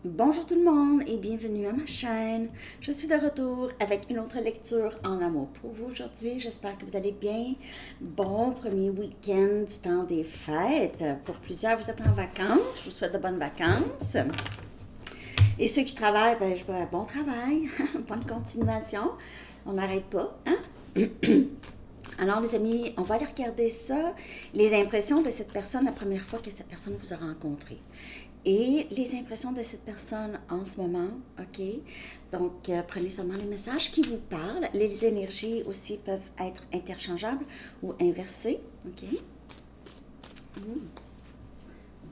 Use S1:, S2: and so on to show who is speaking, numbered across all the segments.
S1: Bonjour tout le monde et bienvenue à ma chaîne. Je suis de retour avec une autre lecture en amour pour vous aujourd'hui. J'espère que vous allez bien. Bon premier week-end du temps des fêtes. Pour plusieurs, vous êtes en vacances. Je vous souhaite de bonnes vacances. Et ceux qui travaillent, ben, bon travail, bonne continuation. On n'arrête pas, hein? Alors, les amis, on va aller regarder ça, les impressions de cette personne la première fois que cette personne vous a rencontré. Et les impressions de cette personne en ce moment, OK? Donc, prenez seulement les messages qui vous parlent. Les énergies aussi peuvent être interchangeables ou inversées, OK?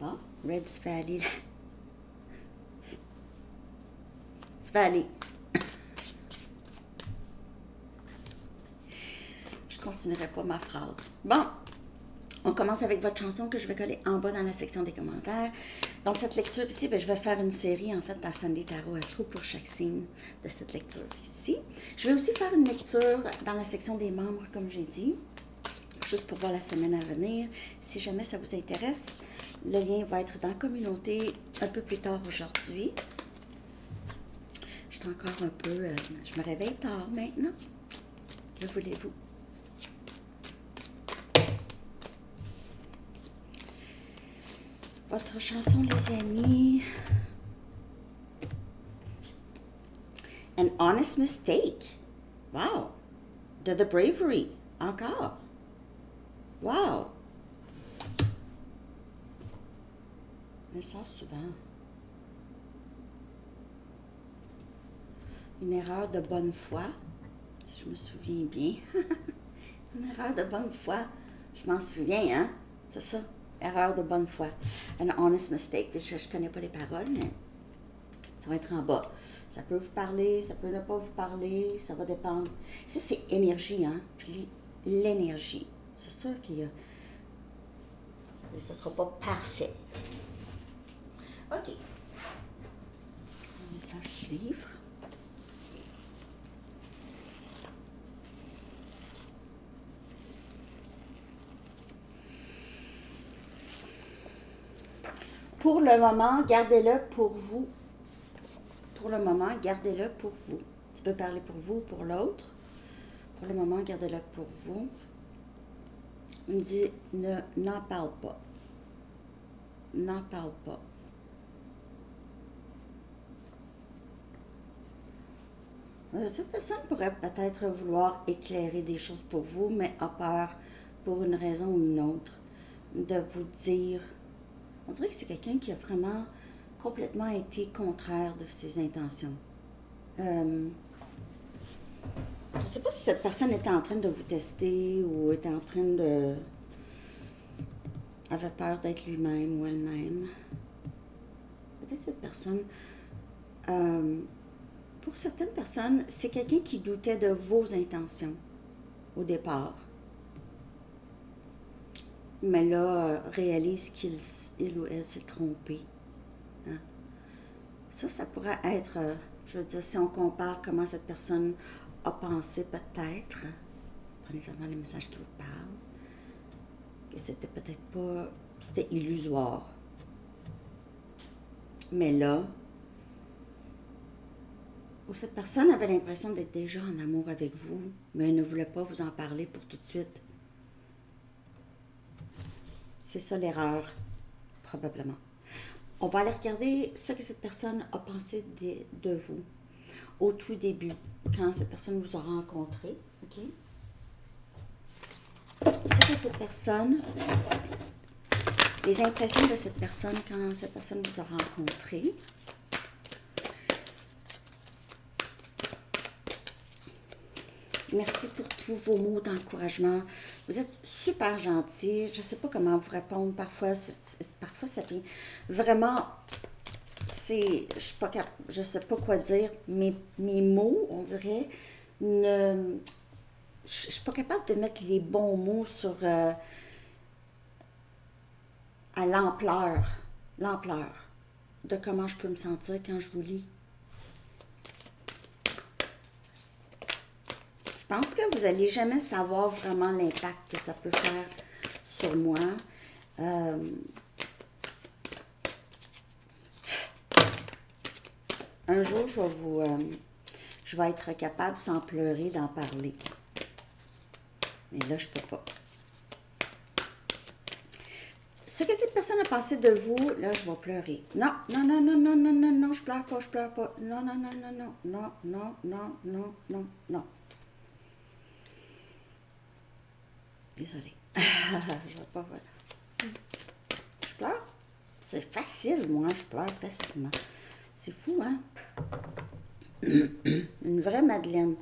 S1: Bon, Red se fait aller. Se fait aller. Je continuerai pas ma phrase. Bon, on commence avec votre chanson que je vais coller en bas dans la section des commentaires. Donc, cette lecture ici, ben, je vais faire une série, en fait, dans Sunday Tarot Astro pour chaque signe de cette lecture ici. Je vais aussi faire une lecture dans la section des membres, comme j'ai dit, juste pour voir la semaine à venir. Si jamais ça vous intéresse, le lien va être dans la communauté un peu plus tard aujourd'hui. Je suis encore un peu... je me réveille tard maintenant. Que voulez-vous? Votre chanson, les amis. An honest mistake. Wow. De The Bravery. Encore. Wow. Elle sort souvent. Une erreur de bonne foi, si je me souviens bien. Une erreur de bonne foi. Je m'en souviens, hein? C'est ça. Erreur de bonne foi. An honest mistake. Je ne connais pas les paroles, mais ça va être en bas. Ça peut vous parler, ça peut ne pas vous parler, ça va dépendre. Ça, c'est énergie, hein? Je lis l'énergie. C'est sûr qu'il y a... Et ce ne sera pas parfait. OK. Un message du livre. Pour le moment, gardez-le pour vous. Pour le moment, gardez-le pour vous. Tu peux parler pour vous ou pour l'autre. Pour le moment, gardez-le pour vous. Il me dit, n'en parle pas. N'en parle pas. Cette personne pourrait peut-être vouloir éclairer des choses pour vous, mais a peur, pour une raison ou une autre, de vous dire... On dirait que c'est quelqu'un qui a vraiment complètement été contraire de ses intentions. Je ne sais pas si cette personne était en train de vous tester ou était en train de... avait peur d'être lui-même ou elle-même. Peut-être cette personne... pour certaines personnes, c'est quelqu'un qui doutait de vos intentions au départ. Mais là, réalise qu'il ou elle s'est trompé. Hein? Ça pourrait être, je veux dire, si on compare comment cette personne a pensé peut-être, prenez seulement les messages qui vous parlent, que c'était peut-être pas, c'était illusoire. Mais là, où cette personne avait l'impression d'être déjà en amour avec vous, mais elle ne voulait pas vous en parler pour tout de suite. C'est ça l'erreur, probablement. On va aller regarder ce que cette personne a pensé de vous au tout début, quand cette personne vous a rencontré. OK? Ce que cette personne, les impressions de cette personne quand cette personne vous a rencontré. Merci pour tous vos mots d'encouragement. Vous êtes super gentils. Je ne sais pas comment vous répondre. Parfois ça vient vraiment... je ne sais pas quoi dire. Mes mots, on dirait, je ne suis pas capable de mettre les bons mots sur... à l'ampleur de comment je peux me sentir quand je vous lis. Je pense que vous n'allez jamais savoir vraiment l'impact que ça peut faire sur moi. Un jour, je vais être capable, sans pleurer, d'en parler. Mais là, je peux pas. Ce que cette personne a pensé de vous, là, je vais pleurer. Non, non, non, non, non, non, non, non, je pleure pas, je pleure pas. Non, non, non, non, non, non, non, non, non, non, non. Désolée. Je vais pas, voilà. Je pleure. C'est facile, moi, je pleure facilement. C'est fou, hein? Une vraie Madeleine.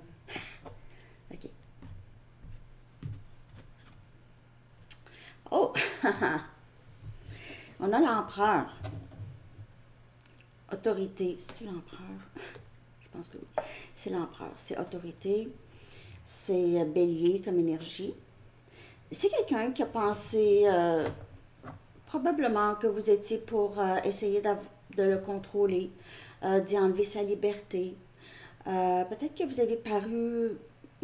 S1: OK. Oh! On a l'empereur. Autorité. C'est-tu l'empereur? Je pense que oui. C'est l'empereur. C'est autorité. C'est bélier comme énergie. C'est quelqu'un qui a pensé probablement que vous étiez pour essayer de le contrôler, d'y enlever sa liberté. Peut-être que vous avez paru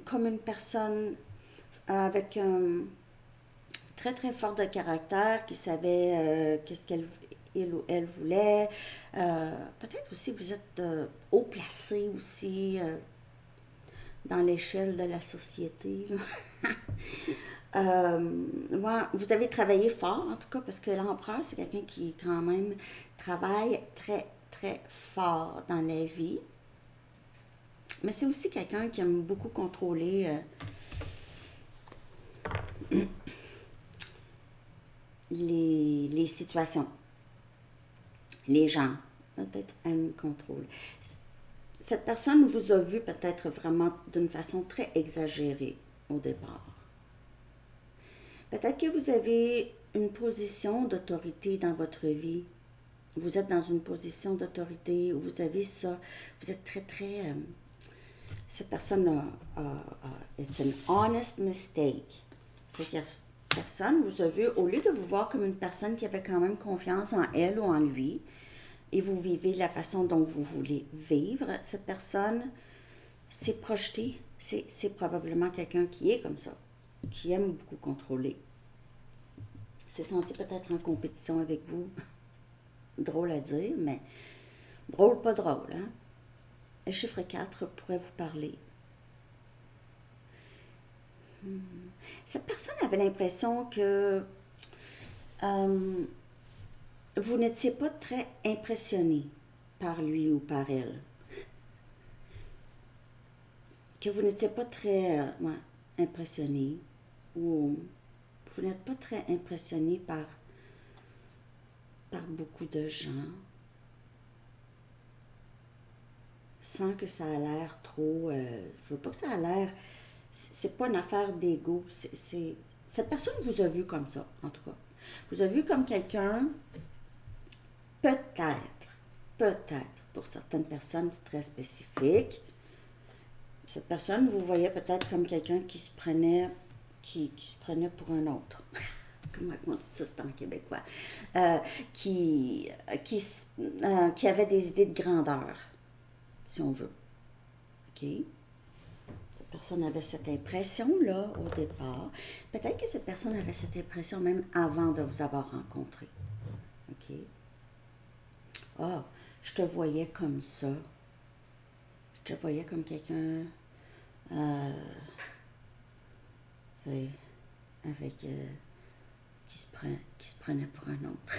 S1: comme une personne avec un très très fort de caractère, qui savait qu'est-ce qu'elle il ou elle voulait. Peut-être aussi que vous êtes haut placé aussi dans l'échelle de la société. Ouais, vous avez travaillé fort, en tout cas, parce que l'empereur, c'est quelqu'un qui, quand même, travaille très, très fort dans la vie. Mais c'est aussi quelqu'un qui aime beaucoup contrôler les situations, les gens. Peut-être aime contrôler. Cette personne vous a vu peut-être vraiment d'une façon très exagérée au départ. Peut-être que vous avez une position d'autorité dans votre vie. Vous êtes dans une position d'autorité où vous avez ça. Vous êtes très, très... cette personne it's an honest mistake. Cette personne vous a vu, au lieu de vous voir comme une personne qui avait quand même confiance en elle ou en lui, et vous vivez la façon dont vous voulez vivre, cette personne s'est projetée. C'est probablement quelqu'un qui est comme ça, qui aime beaucoup contrôler. S'est senti peut-être en compétition avec vous. Drôle à dire, mais drôle, pas drôle, hein? Le chiffre 4 pourrait vous parler. Cette personne avait l'impression que vous n'étiez pas très impressionné par lui ou par elle. Que vous n'étiez pas très impressionné ou vous n'êtes pas très impressionné par beaucoup de gens sans que ça a l'air trop... je veux pas que ça a l'air... C'est pas une affaire d'ego. Cette personne vous a vu comme ça, en tout cas. Vous a vu comme quelqu'un, peut-être, pour certaines personnes, c'est très spécifique. Cette personne, vous voyez peut-être comme quelqu'un qui se prenait pour un autre. Comment on dit ça, c'est en québécois. Qui avait des idées de grandeur, si on veut. OK? Cette personne avait cette impression-là au départ. Peut-être que cette personne avait cette impression même avant de vous avoir rencontré. OK? Ah, je te voyais comme ça. Je te voyais comme quelqu'un... avec... qui se prenait pour un autre.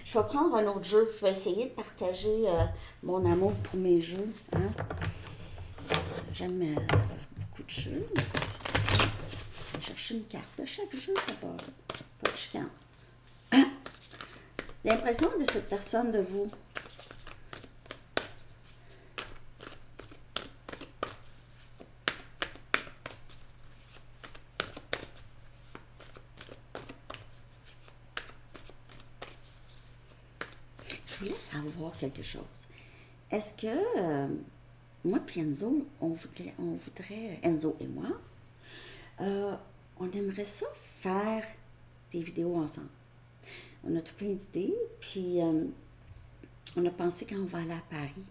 S1: Je vais prendre un autre jeu. Je vais essayer de partager mon amour pour mes jeux. Hein? J'aime beaucoup de jeux. Je vais chercher une carte de chaque jeu, ça va pas de chicane. L'impression de cette personne de vous. Je voulais savoir quelque chose. Est-ce que moi et Enzo, on voudrait, Enzo et moi, on aimerait ça faire des vidéos ensemble. On a tout plein d'idées, puis on a pensé quand on va aller à Paris,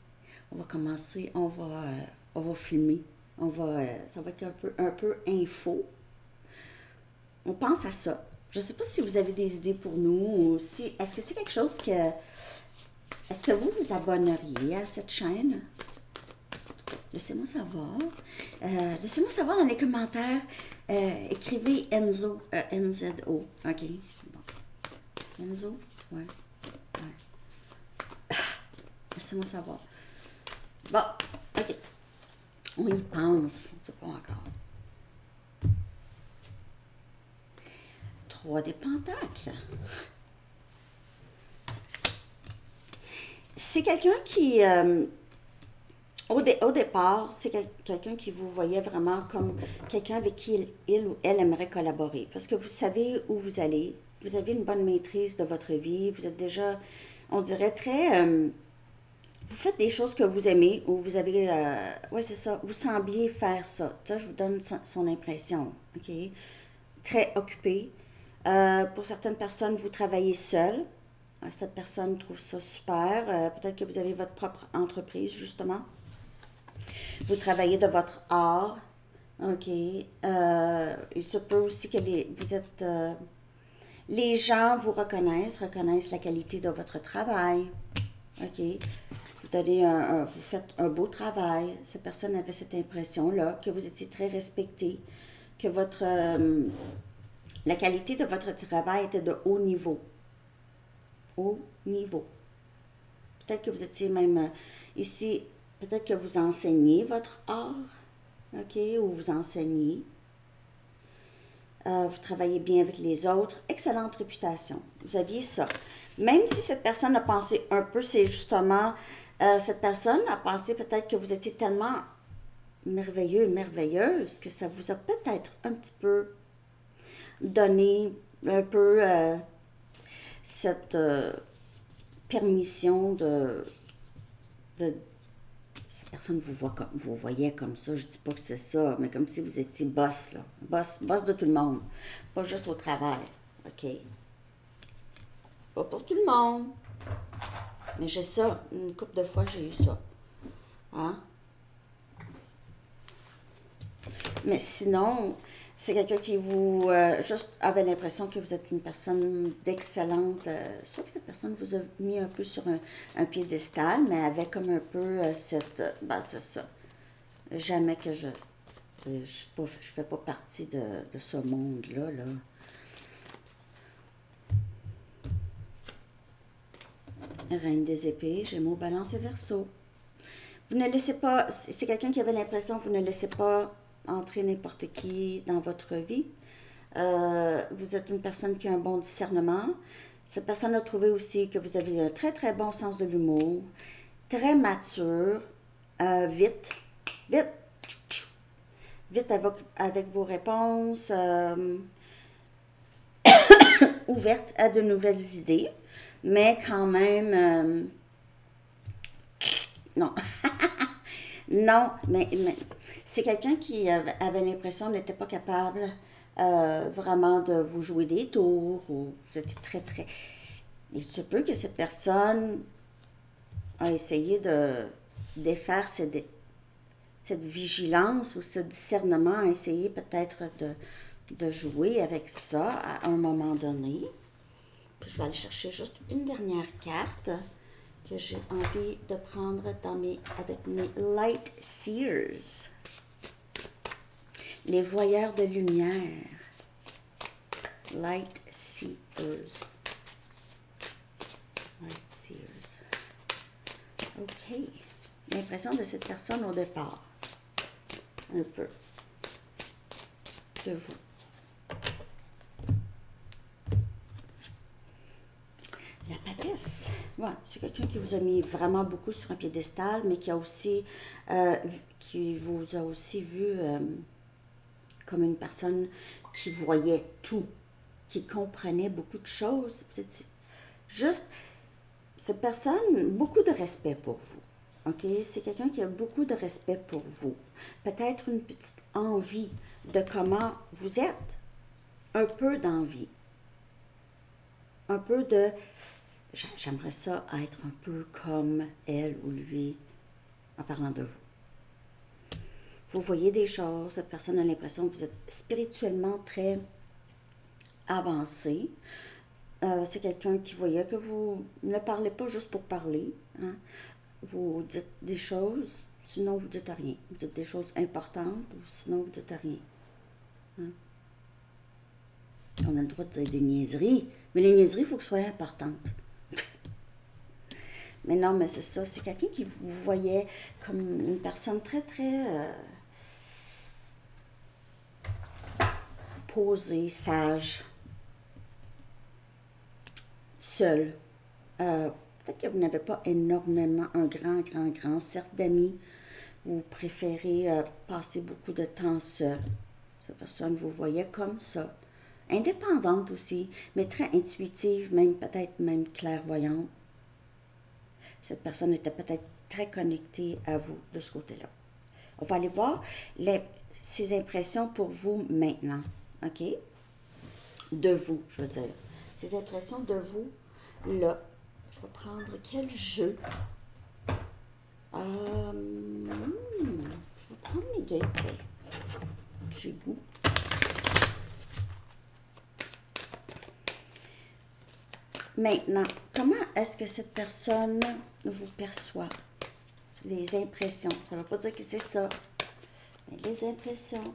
S1: on va commencer, on va filmer, ça va être un peu info. On pense à ça. Je ne sais pas si vous avez des idées pour nous, ou si, est-ce que c'est quelque chose Est-ce que vous vous abonneriez à cette chaîne? Laissez-moi savoir. Laissez-moi savoir dans les commentaires. Écrivez Enzo, N-Z-O. OK. Bon. Enzo? Ouais. Laissez-moi savoir. Bon, OK. On y pense. On ne sait pas encore. 3 des pentacles. C'est quelqu'un qui, au départ, c'est quelqu'un qui vous voyait vraiment comme quelqu'un avec qui il ou elle aimerait collaborer. Parce que vous savez où vous allez, vous avez une bonne maîtrise de votre vie, vous êtes déjà, on dirait, très... vous faites des choses que vous aimez, ou vous avez... ouais, c'est ça, vous sembliez faire ça. Ça, je vous donne son impression, OK? Très occupé. Pour certaines personnes, vous travaillez seul. Cette personne trouve ça super. Peut-être que vous avez votre propre entreprise, justement. Vous travaillez de votre art. OK. Il se peut aussi que vous êtes... les gens vous reconnaissent la qualité de votre travail. OK. Vous faites un beau travail. Cette personne avait cette impression-là, que vous étiez très respecté, que la qualité de votre travail était de haut niveau. Haut niveau. Peut-être que vous étiez même ici, peut-être que vous enseignez votre art, OK, ou vous enseignez. Vous travaillez bien avec les autres. Excellente réputation. Vous aviez ça. Même si cette personne a pensé un peu, c'est justement, cette personne a pensé peut-être que vous étiez tellement merveilleux et merveilleuse que ça vous a peut-être un petit peu donné un peu cette permission de cette personne vous voyait comme ça. Je dis pas que c'est ça, mais comme si vous étiez boss, là. Boss de tout le monde. Pas juste au travail. OK? Pas pour tout le monde. Mais j'ai ça. Une couple de fois, j'ai eu ça. Hein? Mais sinon, c'est quelqu'un qui vous juste avait l'impression que vous êtes une personne d'excellente. Soit que cette personne vous a mis un peu sur un piédestal, mais avait comme un peu cette. Ben, c'est ça. Jamais que je fais pas partie de ce monde-là, là. Reine des épées, Gémeaux, Balance et Verseau. Vous ne laissez pas. C'est quelqu'un qui avait l'impression que vous ne laissez pas entrer n'importe qui dans votre vie. Vous êtes une personne qui a un bon discernement. Cette personne a trouvé aussi que vous avez un très très bon sens de l'humour, très mature, vite avec vos réponses, ouverte à de nouvelles idées, mais quand même, non. Non, mais c'est quelqu'un qui avait l'impression n'était pas capable vraiment de vous jouer des tours, ou vous étiez très, très... Il se peut que cette personne a essayé de défaire cette vigilance ou ce discernement, a essayé peut-être de jouer avec ça à un moment donné. Puis je vais aller chercher juste une dernière carte que j'ai envie de prendre avec mes Light Seers. Les voyeurs de lumière. Light Seers. Light Seers. OK. L'impression de cette personne au départ. Un peu. De vous. La papesse. Ouais, c'est quelqu'un qui vous a mis vraiment beaucoup sur un piédestal, mais qui vous a aussi vu comme une personne qui voyait tout, qui comprenait beaucoup de choses. Juste, cette personne, beaucoup de respect pour vous. OK? C'est quelqu'un qui a beaucoup de respect pour vous. Peut-être une petite envie de comment vous êtes. Un peu d'envie. Un peu de... J'aimerais ça être un peu comme elle ou lui en parlant de vous. Vous voyez des choses, cette personne a l'impression que vous êtes spirituellement très avancé. C'est quelqu'un qui voyait que vous ne parlez pas juste pour parler. Hein. Vous dites des choses, sinon vous dites rien. Vous dites des choses importantes, ou sinon vous dites rien. Hein. On a le droit de dire des niaiseries, mais les niaiseries, il faut que ce soit importantes. Mais non, mais c'est ça. C'est quelqu'un qui vous voyait comme une personne très, très posée, sage, seule. Peut-être que vous n'avez pas énormément un grand cercle d'amis. Vous préférez passer beaucoup de temps seul. Cette personne vous voyait comme ça. Indépendante aussi, mais très intuitive, même peut-être même clairvoyante. Cette personne était peut-être très connectée à vous de ce côté-là. On va aller voir ces impressions pour vous maintenant. OK? De vous, je veux dire. Ces impressions de vous, là. Je vais prendre quel jeu? Je vais prendre mes gateways. J'ai goût. Maintenant, comment est-ce que cette personne vous perçoit? Les impressions. Ça ne veut pas dire que c'est ça. Mais les impressions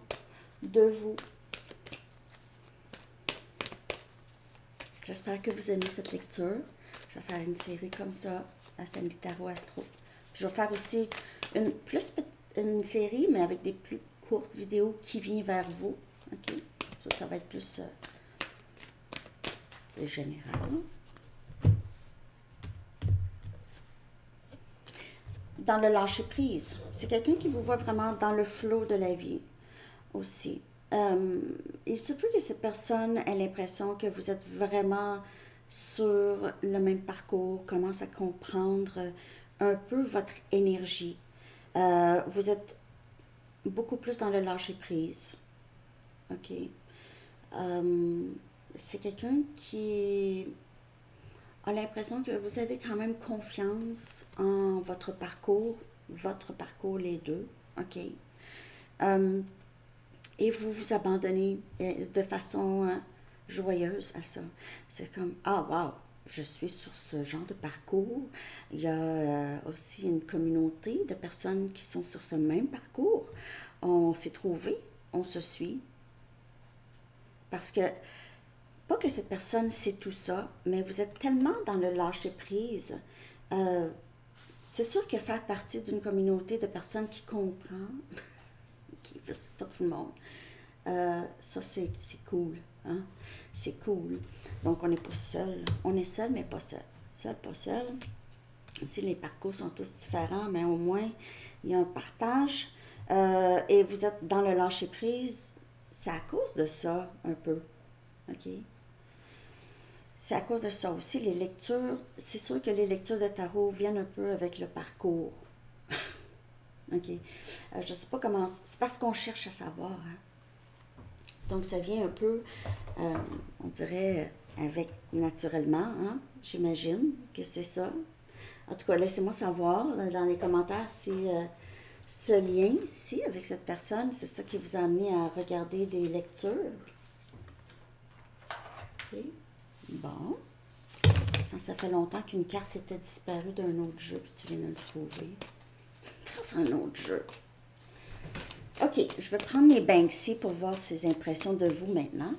S1: de vous. J'espère que vous aimez cette lecture. Je vais faire une série comme ça, à Samedi Tarot Astro. Puis je vais faire aussi une série, mais avec des plus courtes vidéos qui viennent vers vous. OK? Ça va être plus général. Dans le lâcher-prise. C'est quelqu'un qui vous voit vraiment dans le flot de la vie aussi. Il se peut que cette personne ait l'impression que vous êtes vraiment sur le même parcours, commence à comprendre un peu votre énergie. Vous êtes beaucoup plus dans le lâcher-prise. OK? C'est quelqu'un qui a l'impression que vous avez quand même confiance en votre parcours les deux. OK? Et vous vous abandonnez de façon joyeuse à ça. C'est comme, ah, wow, je suis sur ce genre de parcours. Il y a aussi une communauté de personnes qui sont sur ce même parcours. On s'est trouvés, on se suit. Parce que, pas que cette personne sait tout ça, mais vous êtes tellement dans le lâcher-prise. C'est sûr que faire partie d'une communauté de personnes qui comprend, c'est pas tout le monde, ça c'est cool. Hein? C'est cool. Donc on n'est pas seul. On est seul, mais pas seul. Seul, pas seul. Aussi, les parcours sont tous différents, mais au moins, il y a un partage. Et vous êtes dans le lâcher-prise. C'est à cause de ça, un peu. OK? C'est à cause de ça aussi. Les lectures, c'est sûr que les lectures de tarot viennent un peu avec le parcours. OK? Je ne sais pas comment... C'est parce qu'on cherche à savoir. Hein? Donc, ça vient un peu, on dirait, avec naturellement, hein? J'imagine que c'est ça. En tout cas, laissez-moi savoir dans les commentaires si ce lien ici avec cette personne, c'est ça qui vous a amené à regarder des lectures. OK? Bon. Quand ça fait longtemps qu'une carte était disparue d'un autre jeu, puis tu viens de le trouver. C'est un autre jeu. OK, je vais prendre mes Banksy pour voir ses impressions de vous maintenant.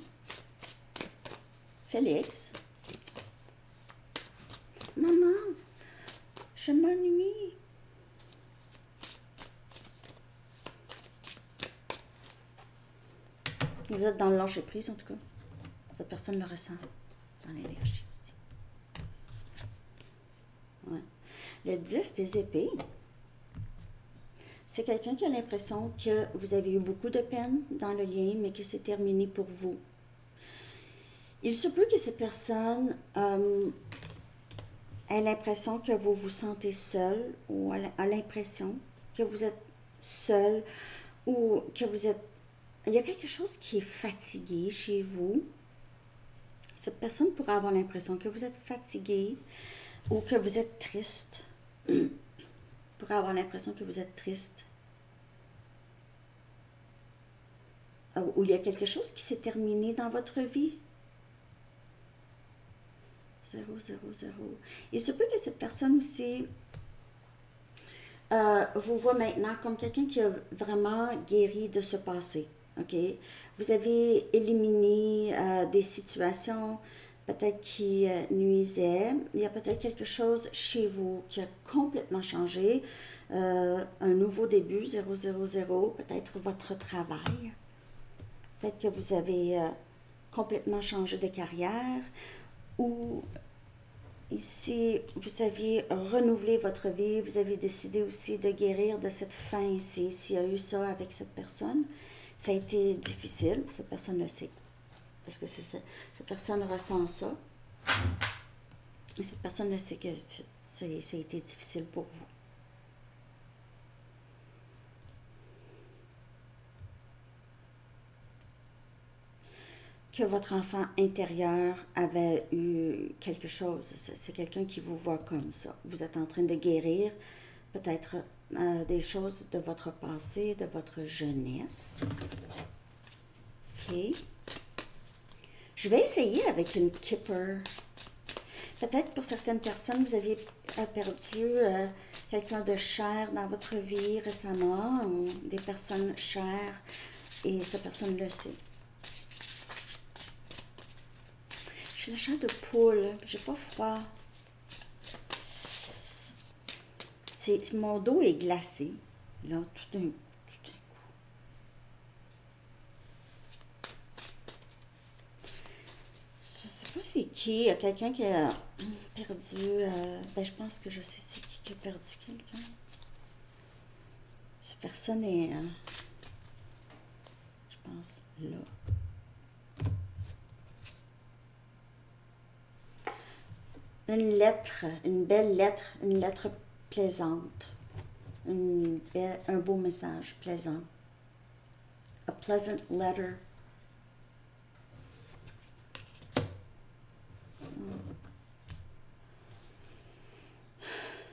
S1: Félix. Maman, je m'ennuie. Vous êtes dans le lâcher-prise, en tout cas. Cette personne le ressent dans l'énergie aussi. Ouais. Le 10 des épées. C'est quelqu'un qui a l'impression que vous avez eu beaucoup de peine dans le lien, mais que c'est terminé pour vous. Il se peut que cette personne ait l'impression que vous vous sentez seul, ou a l'impression que vous êtes seul, ou que vous êtes... Il y a quelque chose qui est fatigué chez vous. Cette personne pourrait avoir l'impression que vous êtes fatigué, ou que vous êtes triste. Pourrait avoir l'impression que vous êtes triste. Ou il y a quelque chose qui s'est terminé dans votre vie. 0. Il se peut que cette personne aussi vous voit maintenant comme quelqu'un qui a vraiment guéri de ce passé. OK? Vous avez éliminé des situations peut-être qui nuisaient. Il y a peut-être quelque chose chez vous qui a complètement changé. Un nouveau début, 000, peut-être votre travail. Peut-être que vous avez complètement changé de carrière ou ici, vous aviez renouvelé votre vie, vous avez décidé aussi de guérir de cette fin ici. S'il y a eu ça avec cette personne, ça a été difficile, cette personne le sait. Parce que cette personne ressent ça. Et cette personne le sait que ça a été difficile pour vous. Que votre enfant intérieur avait eu quelque chose. C'est quelqu'un qui vous voit comme ça. Vous êtes en train de guérir peut-être des choses de votre passé, de votre jeunesse. OK. Je vais essayer avec une Kipper. Peut-être pour certaines personnes, vous aviez perdu quelqu'un de cher dans votre vie récemment, ou des personnes chères, et cette personne le sait. J'ai le chat de poule, j'ai pas froid. Mon dos est glacé, là, tout d'un coup. Je sais pas c'est qui, il y a quelqu'un qui a perdu, je pense que je sais c'est qui a perdu quelqu'un. Cette personne est, je pense, là. Une lettre, une belle lettre, une lettre plaisante, un beau message plaisant. A pleasant letter.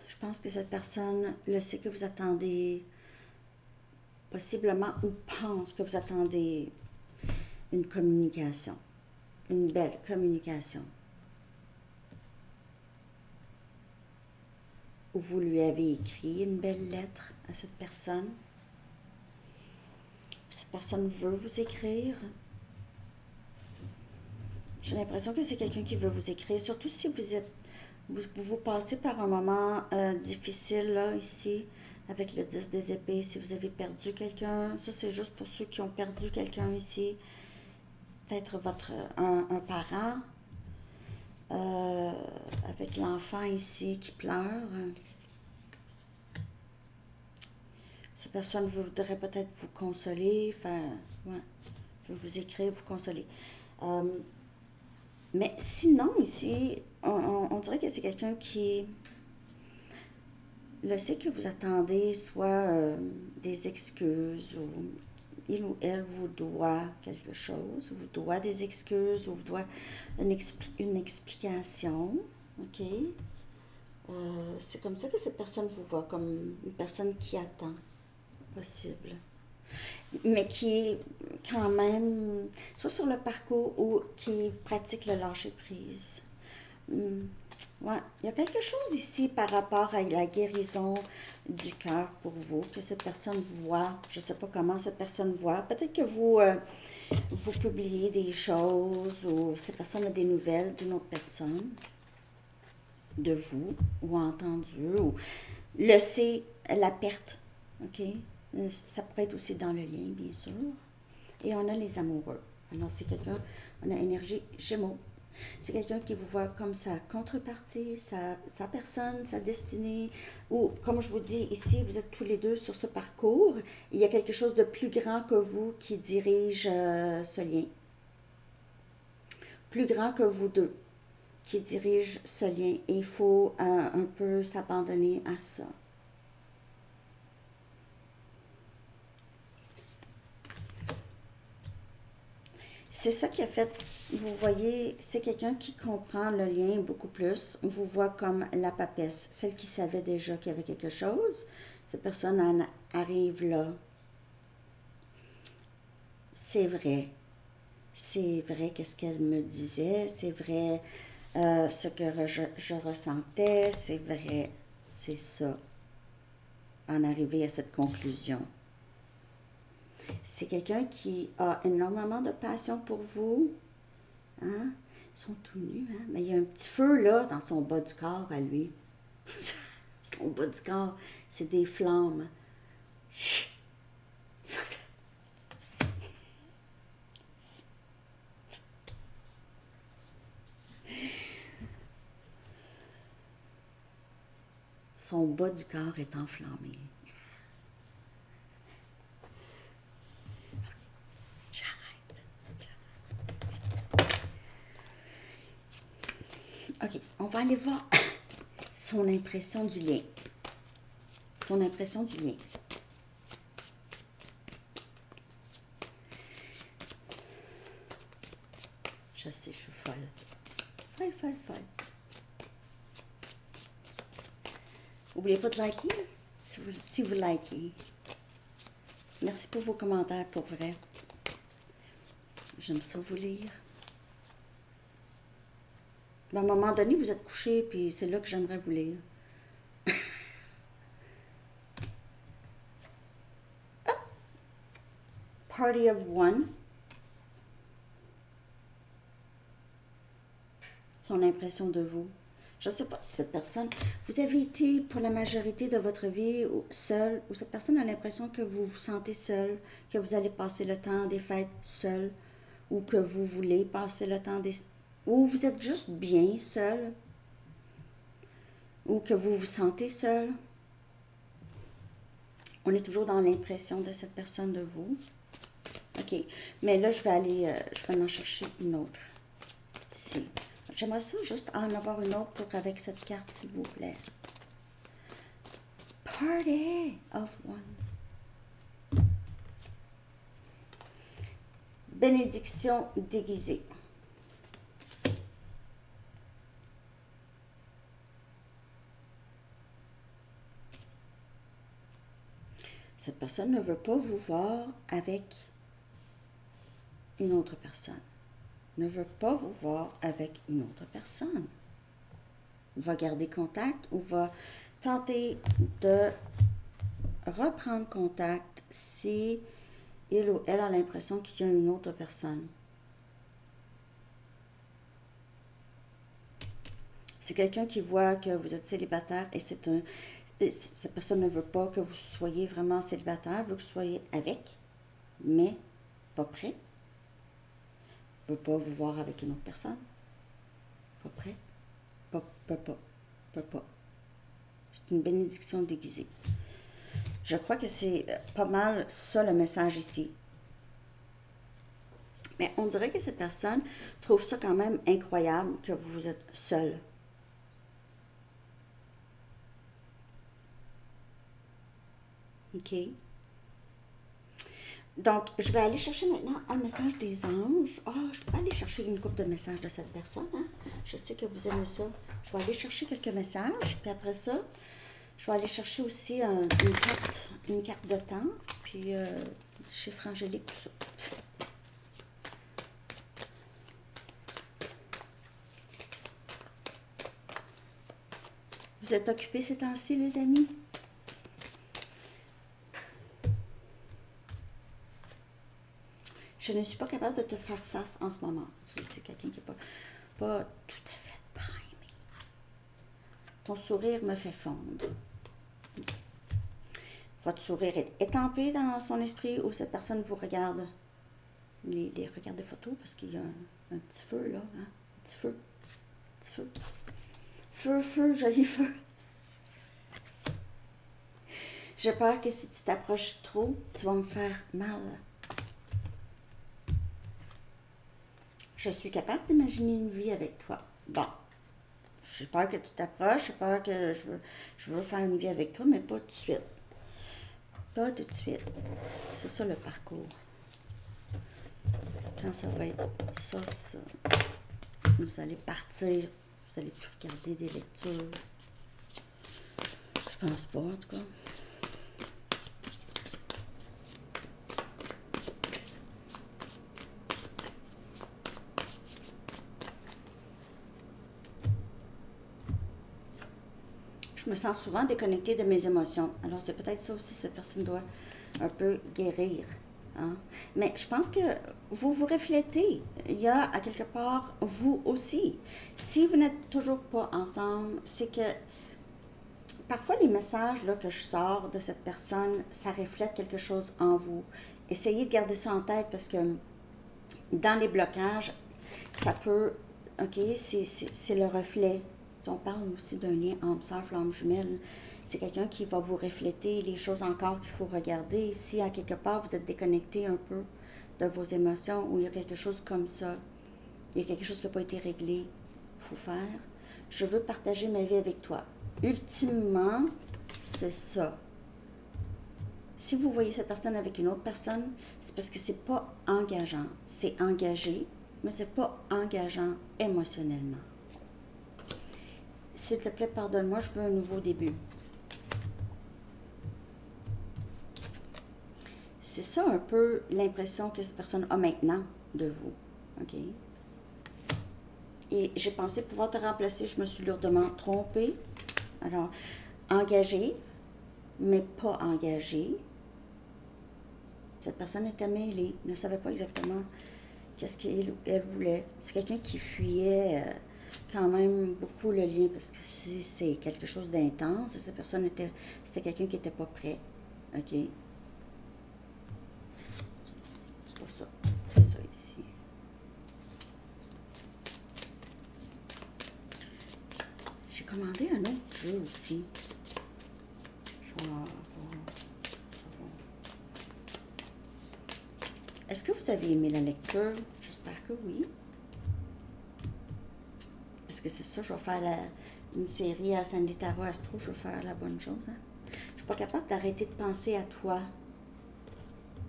S1: Je pense que cette personne le sait que vous attendez, possiblement, ou pense que vous attendez une communication, une belle communication. Ou vous lui avez écrit une belle lettre à cette personne. Cette personne veut vous écrire. J'ai l'impression que c'est quelqu'un qui veut vous écrire, surtout si vous passez par un moment difficile, là, ici, avec le 10 des épées, si vous avez perdu quelqu'un. Ça, c'est juste pour ceux qui ont perdu quelqu'un ici. Peut-être un parent. Avec l'enfant ici qui pleure. Cette personne voudrait peut-être vous consoler, vous écrire, vous consoler. Mais sinon, ici, on dirait que c'est quelqu'un qui le sait que vous attendez soit des excuses ou il ou elle vous doit quelque chose, vous doit des excuses, ou vous doit une explication, OK? C'est comme ça que cette personne vous voit, comme une personne qui attend, possible, mais qui est quand même, soit sur le parcours ou qui pratique le lâcher-prise. Ouais, il y a quelque chose ici par rapport à la guérison du cœur pour vous, que cette personne voit. Je ne sais pas comment cette personne voit. Peut-être que vous publiez des choses ou cette personne a des nouvelles d'une autre personne, de vous, ou entendu, ou le sait, la perte, OK? Ça pourrait être aussi dans le lien, bien sûr. Et on a les amoureux. Alors, c'est quelqu'un, on a énergie Gémeaux. C'est quelqu'un qui vous voit comme sa contrepartie, sa personne, sa destinée, ou comme je vous dis ici, vous êtes tous les deux sur ce parcours, il y a quelque chose de plus grand que vous qui dirige ce lien. Plus grand que vous deux qui dirige ce lien. Et il faut un peu s'abandonner à ça. C'est ça qui a fait, vous voyez, c'est quelqu'un qui comprend le lien beaucoup plus, vous voit comme la papesse, celle qui savait déjà qu'il y avait quelque chose. Cette personne en arrive là. C'est vrai qu'est-ce qu'elle me disait, c'est vrai Ce que je ressentais, c'est vrai, c'est ça, en arriver à cette conclusion. C'est quelqu'un qui a énormément de passion pour vous, hein? Ils sont tout nus, hein? Mais il y a un petit feu là dans son bas du corps à lui. Son bas du corps, c'est des flammes. Son bas du corps est enflammé. J'arrête. OK, on va aller voir son impression du lien. Son impression du lien. Je sais, je suis folle. Folle, folle, folle. N'oubliez pas de liker si vous likez. Merci pour vos commentaires, pour vrai. J'aime ça vous lire. À un moment donné, vous êtes couché, puis c'est là que j'aimerais vous lire. Party of one. Son impression de vous. Je ne sais pas si cette personne, vous avez été pour la majorité de votre vie seul, ou cette personne a l'impression que vous vous sentez seul, que vous allez passer le temps des fêtes seul, ou que vous voulez passer le temps des... ou vous êtes juste bien seul, ou que vous vous sentez seul. On est toujours dans l'impression de cette personne de vous. OK, mais là, je vais en chercher une autre. Ici. J'aimerais ça juste en avoir une autre pour avec cette carte, s'il vous plaît. Party of one. Bénédiction déguisée. Cette personne ne veut pas vous voir avec une autre personne. Ne veut pas vous voir avec une autre personne. Va garder contact ou va tenter de reprendre contact si il ou elle a l'impression qu'il y a une autre personne. C'est quelqu'un qui voit que vous êtes célibataire et cette personne ne veut pas que vous soyez vraiment célibataire, veut que vous soyez avec, mais pas prêt. Veut pas vous voir avec une autre personne. Pas prêt. Peut pas. C'est une bénédiction déguisée. Je crois que c'est pas mal ça le message ici. Mais on dirait que cette personne trouve ça quand même incroyable que vous êtes seul. OK. Donc, je vais aller chercher maintenant un message des anges. Je peux aller chercher une couple de messages de cette personne. Hein? Je sais que vous aimez ça. Je vais aller chercher quelques messages. Puis après ça, je vais aller chercher aussi une carte de temps. Puis, chiffre angélique, tout ça. Vous êtes occupés ces temps-ci, les amis? Je ne suis pas capable de te faire face en ce moment. C'est quelqu'un qui n'est pas tout à fait primé. Ton sourire me fait fondre. Votre sourire est étampé dans son esprit ou cette personne vous regarde. Les regarde des photos parce qu'il y a un petit feu là. Hein? Un petit feu. Petit feu. Feu, joli feu. J'ai peur que si tu t'approches trop, tu vas me faire mal. Je suis capable d'imaginer une vie avec toi. Bon, j'ai peur que tu t'approches, j'ai peur que je veux faire une vie avec toi, mais pas tout de suite. Pas tout de suite. C'est ça le parcours. Quand ça va être ça, vous allez partir, vous allez plus regarder des lectures. Je pense pas, en tout cas. Je me sens souvent déconnectée de mes émotions. Alors, c'est peut-être ça aussi, cette personne doit un peu guérir. Hein? Mais je pense que vous vous reflétez. Il y a à quelque part vous aussi. Si vous n'êtes toujours pas ensemble, c'est que parfois les messages là, que je sors de cette personne, ça reflète quelque chose en vous. Essayez de garder ça en tête parce que dans les blocages, ça peut, ok, c'est le reflet. On parle aussi d'un lien âme sœur, flamme jumelle. C'est quelqu'un qui va vous refléter les choses encore qu'il faut regarder. Si à quelque part vous êtes déconnecté un peu de vos émotions ou il y a quelque chose comme ça, il y a quelque chose qui n'a pas été réglé, il faut faire. Je veux partager ma vie avec toi. Ultimement, c'est ça. Si vous voyez cette personne avec une autre personne, c'est parce que c'est pas engageant. C'est engagé, mais c'est pas engageant émotionnellement. S'il te plaît, pardonne-moi, je veux un nouveau début. C'est ça un peu l'impression que cette personne a maintenant de vous. OK? Et j'ai pensé pouvoir te remplacer, je me suis lourdement trompée. Alors, engagée, mais pas engagée. Cette personne était mêlée, ne savait pas exactement qu'est-ce qu'elle voulait. C'est quelqu'un qui fuyait quand même beaucoup le lien, parce que si c'est quelque chose d'intense, cette personne c'était quelqu'un qui n'était pas prêt. OK? C'est pas ça. C'est ça ici. J'ai commandé un autre jeu aussi. Je vais voir. Est-ce que vous avez aimé la lecture? J'espère que oui. Parce que c'est ça, je vais faire une série à Sandy Tarot Astro, je vais faire la bonne chose. Hein? Je suis pas capable d'arrêter de penser à toi.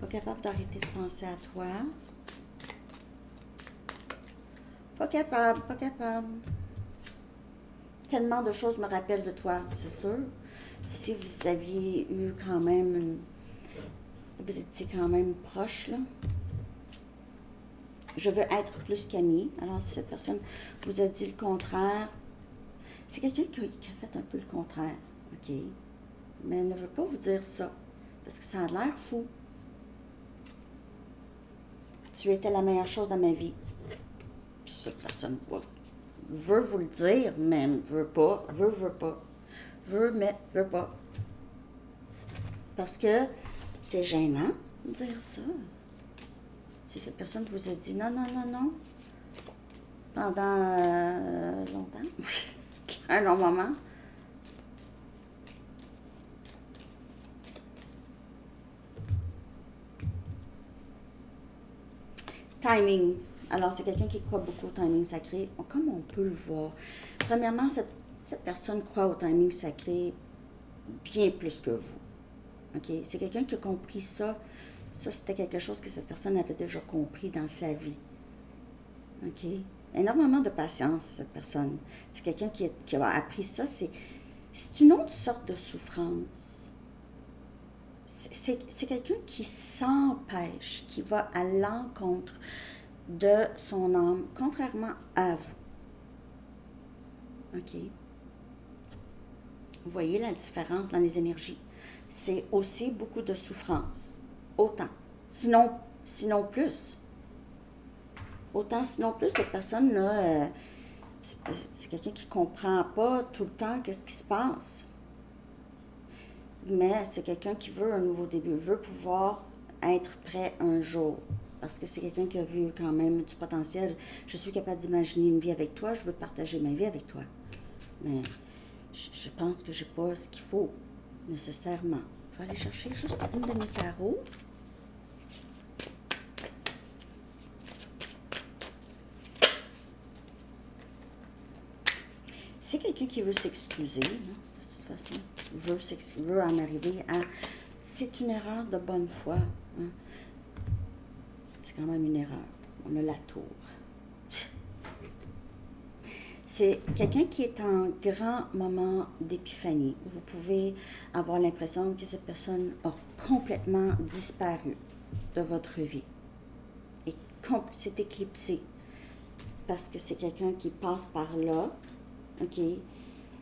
S1: Pas capable d'arrêter de penser à toi. Pas capable, pas capable. Tellement de choses me rappellent de toi, c'est sûr. Si vous aviez eu quand même vous étiez quand même proche, là. Je veux être plus qu'amie. Alors, si cette personne vous a dit le contraire, c'est quelqu'un qui a fait un peu le contraire, OK? Mais elle ne veut pas vous dire ça, parce que ça a l'air fou. Tu étais la meilleure chose dans ma vie. Puis cette personne veut vous le dire, mais veut pas, veut pas. Veut, mais veut pas. Parce que c'est gênant de dire ça. Si cette personne vous a dit non, non, non, non, pendant longtemps, un long moment, timing. Alors, c'est quelqu'un qui croit beaucoup au timing sacré. Comme on peut le voir. Premièrement, cette personne croit au timing sacré bien plus que vous. OK? C'est quelqu'un qui a compris ça. Ça, c'était quelque chose que cette personne avait déjà compris dans sa vie. OK? Énormément de patience, cette personne. C'est quelqu'un qui a appris ça. C'est une autre sorte de souffrance. C'est quelqu'un qui s'empêche, qui va à l'encontre de son âme, contrairement à vous. OK? Vous voyez la différence dans les énergies. C'est aussi beaucoup de souffrance. Autant. Sinon plus. Autant, sinon plus, cette personne-là, c'est quelqu'un qui ne comprend pas tout le temps qu'est-ce qui se passe. Mais c'est quelqu'un qui veut un nouveau début, veut pouvoir être prêt un jour. Parce que c'est quelqu'un qui a vu quand même du potentiel. Je suis capable d'imaginer une vie avec toi, je veux partager ma vie avec toi. Mais je pense que je n'ai pas ce qu'il faut, nécessairement. Je vais aller chercher juste une de mes tarots. C'est quelqu'un qui veut s'excuser, de toute façon, veut en arriver à... C'est une erreur de bonne foi. Hein? C'est quand même une erreur. On a la tour. C'est quelqu'un qui est en grand moment d'épiphanie. Vous pouvez avoir l'impression que cette personne a complètement disparu de votre vie. Et s'est éclipsé. Parce que c'est quelqu'un qui passe par là, OK,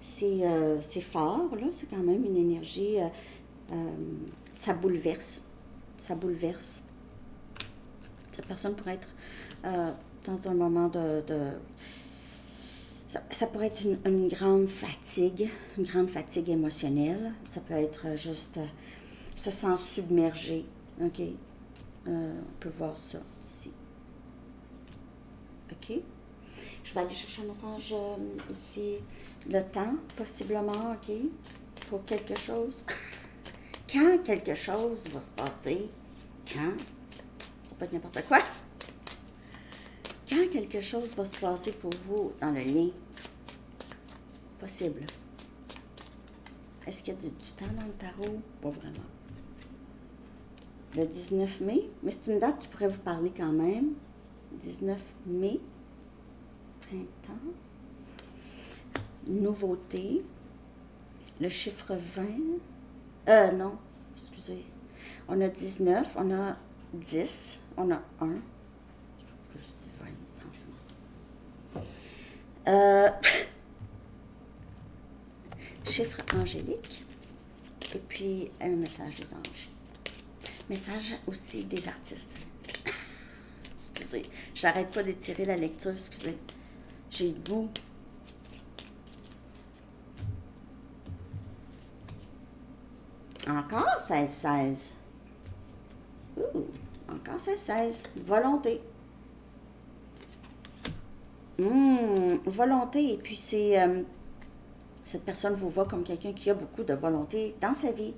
S1: c'est fort, là. C'est quand même une énergie, ça bouleverse. Ça bouleverse. Cette personne pourrait être dans un moment ça pourrait être une grande fatigue émotionnelle. Ça peut être juste se sent submergé. OK? On peut voir ça ici. OK? Je vais aller chercher un message ici. Le temps, possiblement, OK? Pour quelque chose. Quand quelque chose va se passer, quand? Ça peut être n'importe quoi. Quand quelque chose va se passer pour vous dans le lien, possible. Est-ce qu'il y a du temps dans le tarot? Pas vraiment. Le 19 mai, mais c'est une date qui pourrait vous parler quand même. 19 mai, printemps, nouveauté, le chiffre 20, non, excusez, on a 19, on a 10, on a 1, je dis 20, franchement. Chiffre angélique, et puis un message des anges. Message aussi des artistes. Excusez, j'arrête pas d'étirer la lecture, excusez. J'ai le goût. Encore 16-16. Encore 16-16. Volonté. Volonté, et puis c'est... cette personne vous voit comme quelqu'un qui a beaucoup de volonté dans sa vie.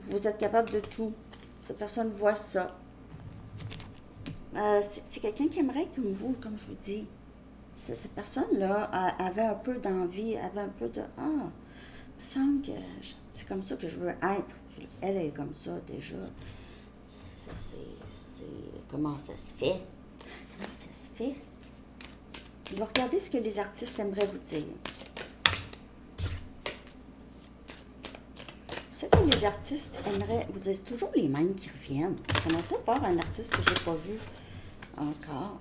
S1: Vous êtes capable de tout. Cette personne voit ça. C'est quelqu'un qui aimerait comme vous, comme je vous dis. Cette personne-là avait un peu d'envie, avait un peu de... Ah, il me semble que c'est comme ça que je veux être. Elle est comme ça déjà. Comment ça se fait? Comment ça se fait? Je vais regarder ce que les artistes aimeraient vous dire. Ce que les artistes aimeraient vous dire, c'est toujours les mêmes qui reviennent. J'aimerais ça voir un artiste que je n'ai pas vu encore.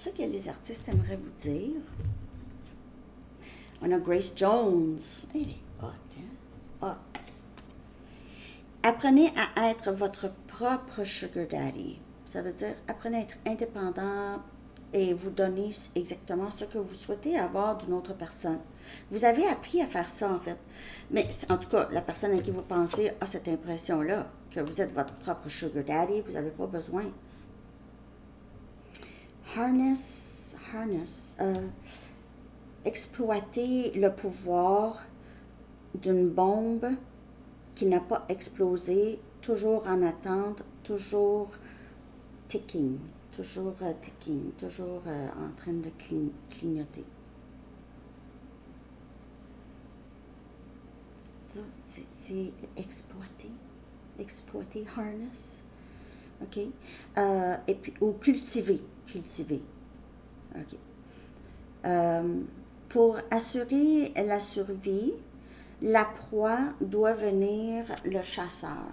S1: Ce que les artistes aimeraient vous dire. On a Grace Jones. Elle est hot, hein? Hot. Apprenez à être votre propre sugar daddy. Ça veut dire, apprenez à être indépendant et vous donner exactement ce que vous souhaitez avoir d'une autre personne. Vous avez appris à faire ça, en fait. Mais en tout cas, la personne à qui vous pensez a cette impression-là, que vous êtes votre propre sugar daddy, vous n'avez pas besoin. Harness, exploiter le pouvoir d'une bombe qui n'a pas explosé, toujours en attente, toujours ticking, toujours en train de clignoter. Ça, c'est exploiter, harness, ok, et puis, ou cultiver, ok. Pour assurer la survie, la proie doit venir le chasseur.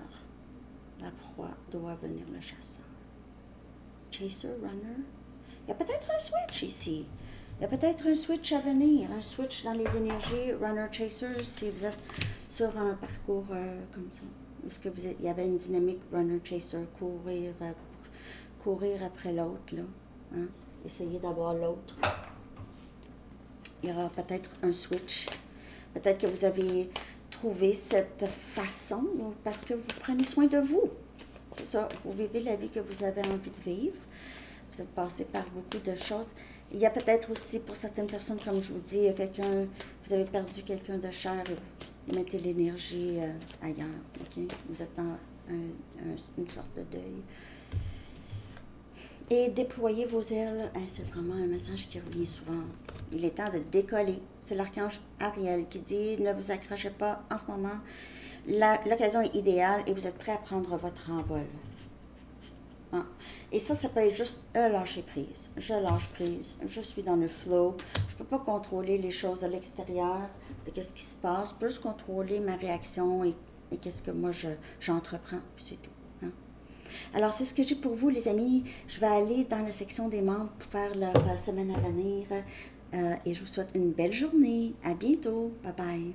S1: La proie doit venir le chasseur. Chaser, runner. Il y a peut-être un switch ici. Il y a peut-être un switch à venir, un switch dans les énergies runner-chaser si vous êtes sur un parcours comme ça. Est-ce que il y avait une dynamique runner-chaser, courir après l'autre, là. Hein? Essayer d'avoir l'autre. Il y aura peut-être un switch. Peut-être que vous avez trouvé cette façon parce que vous prenez soin de vous. C'est ça, vous vivez la vie que vous avez envie de vivre. Vous êtes passé par beaucoup de choses. Il y a peut-être aussi, pour certaines personnes, comme je vous dis, il y a quelqu'un, vous avez perdu quelqu'un de cher et vous mettez l'énergie ailleurs. Okay? Vous êtes dans une sorte de deuil. Et déployer vos ailes, c'est vraiment un message qui revient souvent. Il est temps de décoller. C'est l'archange Ariel qui dit, ne vous accrochez pas en ce moment. L'occasion est idéale et vous êtes prêt à prendre votre envol. Hein? Et ça peut être juste lâcher prise. Je lâche prise. Je suis dans le flow. Je ne peux pas contrôler les choses de l'extérieur, de qu'est-ce qui se passe. Je peux juste contrôler ma réaction et qu'est-ce que moi j'entreprends, puis c'est tout. Hein? Alors, c'est ce que j'ai pour vous, les amis. Je vais aller dans la section des membres pour faire leur semaine à venir. Et je vous souhaite une belle journée. À bientôt. Bye bye.